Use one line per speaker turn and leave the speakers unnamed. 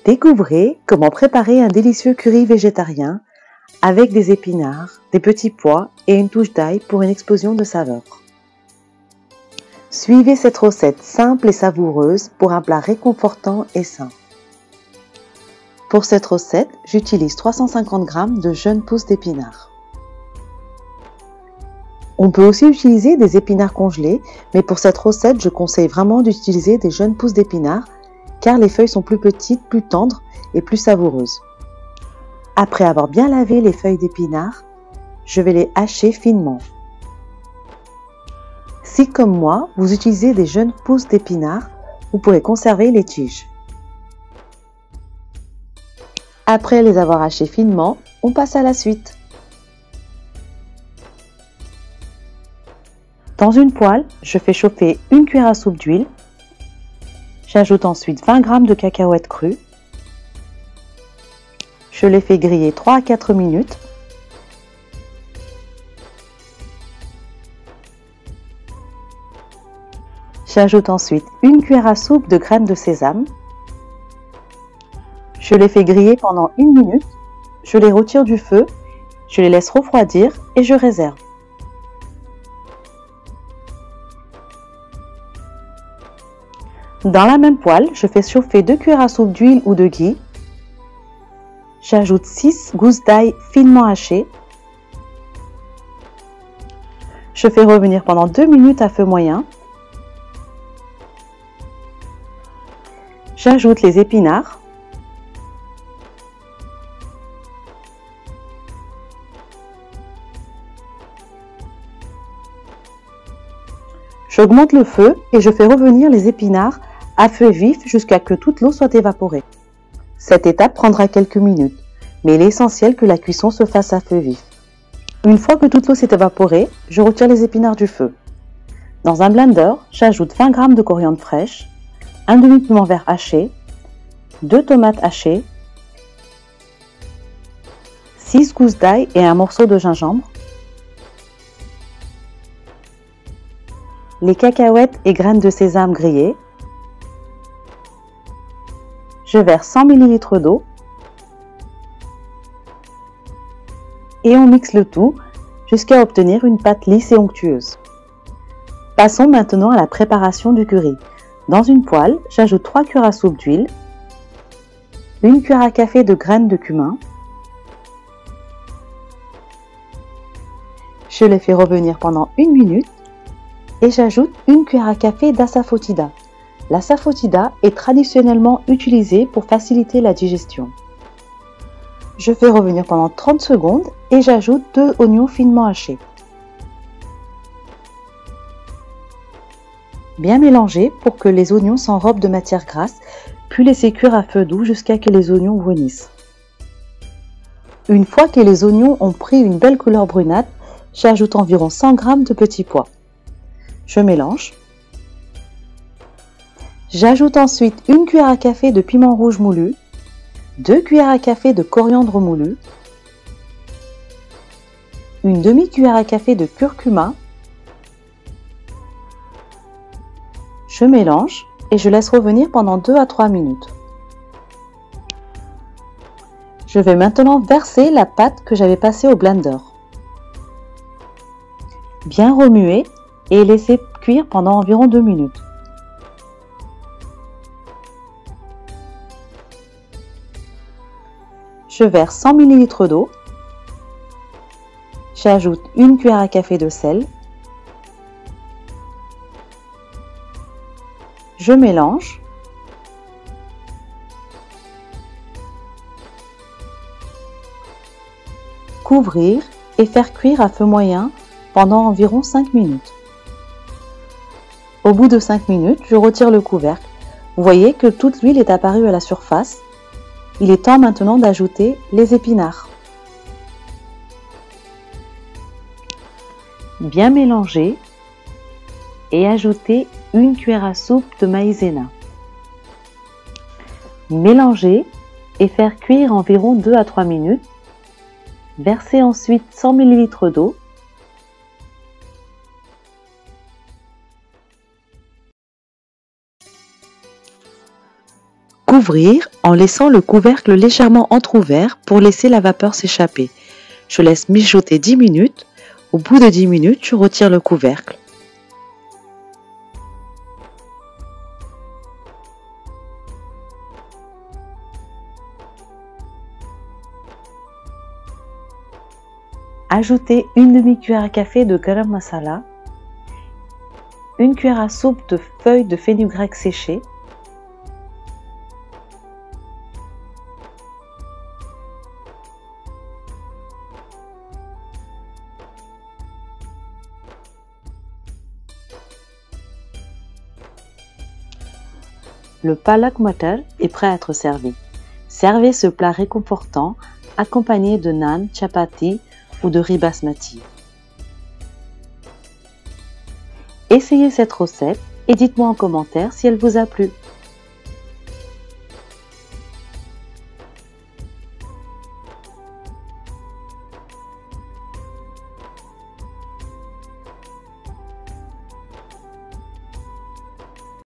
Découvrez comment préparer un délicieux curry végétarien avec des épinards, des petits pois et une touche d'ail pour une explosion de saveurs. Suivez cette recette simple et savoureuse pour un plat réconfortant et sain. Pour cette recette, j'utilise 350 g de jeunes pousses d'épinards. On peut aussi utiliser des épinards congelés, mais pour cette recette, je conseille vraiment d'utiliser des jeunes pousses d'épinards car les feuilles sont plus petites, plus tendres et plus savoureuses. Après avoir bien lavé les feuilles d'épinards, je vais les hacher finement. Si comme moi, vous utilisez des jeunes pousses d'épinards, vous pourrez conserver les tiges. Après les avoir hachés finement, on passe à la suite. Dans une poêle, je fais chauffer une cuillère à soupe d'huile. J'ajoute ensuite 20 g de cacahuètes crues. Je les fais griller 3 à 4 minutes. J'ajoute ensuite une cuillère à soupe de graines de sésame. Je les fais griller pendant 1 minute. Je les retire du feu. Je les laisse refroidir et je réserve. Dans la même poêle, je fais chauffer 2 cuillères à soupe d'huile ou de ghee. J'ajoute 6 gousses d'ail finement hachées. Je fais revenir pendant 2 minutes à feu moyen. J'ajoute les épinards. J'augmente le feu et je fais revenir les épinards à feu vif jusqu'à ce que toute l'eau soit évaporée. Cette étape prendra quelques minutes, mais il est essentiel que la cuisson se fasse à feu vif. Une fois que toute l'eau s'est évaporée, je retire les épinards du feu. Dans un blender, j'ajoute 20 g de coriandre fraîche, un demi-piment vert haché, 2 tomates hachées, 6 gousses d'ail et un morceau de gingembre, les cacahuètes et graines de sésame grillées. Je verse 100 ml d'eau et on mixe le tout jusqu'à obtenir une pâte lisse et onctueuse. Passons maintenant à la préparation du curry. Dans une poêle, j'ajoute 3 cuillères à soupe d'huile, 1 cuillère à café de graines de cumin. Je les fais revenir pendant 1 minute et j'ajoute 1 cuillère à café d'asafoetida. L'asafoetida est traditionnellement utilisée pour faciliter la digestion. Je fais revenir pendant 30 secondes et j'ajoute 2 oignons finement hachés. Bien mélanger pour que les oignons s'enrobent de matière grasse, puis laisser cuire à feu doux jusqu'à ce que les oignons jaunissent. Une fois que les oignons ont pris une belle couleur brunâtre, j'ajoute environ 100 g de petits pois. Je mélange. J'ajoute ensuite 1 cuillère à café de piment rouge moulu, 2 cuillères à café de coriandre moulu, une demi-cuillère à café de curcuma. Je mélange et je laisse revenir pendant 2 à 3 minutes. Je vais maintenant verser la pâte que j'avais passée au blender. Bien remuer et laisser cuire pendant environ 2 minutes. Je verse 100 ml d'eau. J'ajoute 1 cuillère à café de sel. Je mélange. Couvrir et faire cuire à feu moyen pendant environ 5 minutes. Au bout de 5 minutes, je retire le couvercle. Vous voyez que toute l'huile est apparue à la surface. Il est temps maintenant d'ajouter les épinards. Bien mélanger et ajouter 1 cuillère à soupe de maïzena. Mélanger et faire cuire environ 2 à 3 minutes. Versez ensuite 100 ml d'eau. Couvrir en laissant le couvercle légèrement entrouvert pour laisser la vapeur s'échapper. Je laisse mijoter 10 minutes. Au bout de 10 minutes, je retire le couvercle. Ajoutez une demi-cuillère à café de garam masala, une cuillère à soupe de feuilles de fenugrec séchées, le palak matar est prêt à être servi. Servez ce plat réconfortant accompagné de naan, chapati ou de riz basmati. Essayez cette recette et dites-moi en commentaire si elle vous a plu.